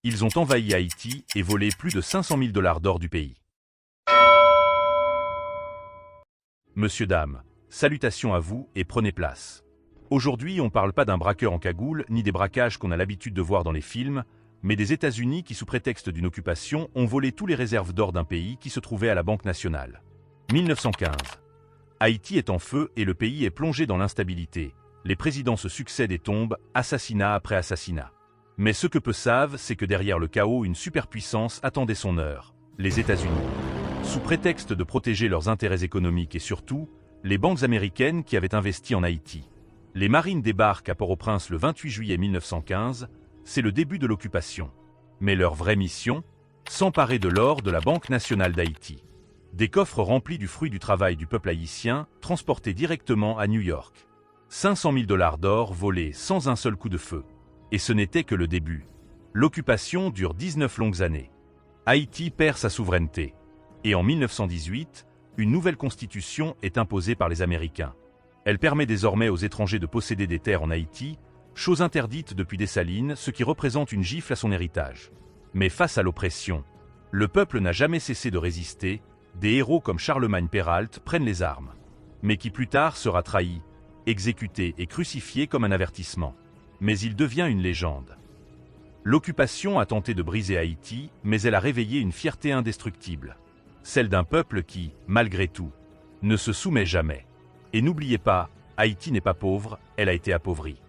Ils ont envahi Haïti et volé plus de 500 000 $ d'or du pays. Monsieur, dame, salutations à vous et prenez place. Aujourd'hui, on ne parle pas d'un braqueur en cagoule, ni des braquages qu'on a l'habitude de voir dans les films, mais des États-Unis qui, sous prétexte d'une occupation, ont volé tous les réserves d'or d'un pays qui se trouvait à la Banque nationale. 1915. Haïti est en feu et le pays est plongé dans l'instabilité. Les présidents se succèdent et tombent, assassinat après assassinat. Mais ce que peu savent, c'est que derrière le chaos, une superpuissance attendait son heure, les États-Unis. Sous prétexte de protéger leurs intérêts économiques et surtout, les banques américaines qui avaient investi en Haïti. Les Marines débarquent à Port-au-Prince le 28 juillet 1915, c'est le début de l'occupation. Mais leur vraie mission? S'emparer de l'or de la Banque nationale d'Haïti. Des coffres remplis du fruit du travail du peuple haïtien, transportés directement à New York. 500 000 $ d'or volés sans un seul coup de feu. Et ce n'était que le début. L'occupation dure 19 longues années. Haïti perd sa souveraineté. Et en 1918, une nouvelle constitution est imposée par les Américains. Elle permet désormais aux étrangers de posséder des terres en Haïti, chose interdite depuis Dessalines, ce qui représente une gifle à son héritage. Mais face à l'oppression, le peuple n'a jamais cessé de résister, des héros comme Charlemagne Péralte prennent les armes. Mais qui plus tard sera trahi, exécuté et crucifié comme un avertissement. Mais il devient une légende. L'occupation a tenté de briser Haïti, mais elle a réveillé une fierté indestructible. Celle d'un peuple qui, malgré tout, ne se soumet jamais. Et n'oubliez pas, Haïti n'est pas pauvre, elle a été appauvrie.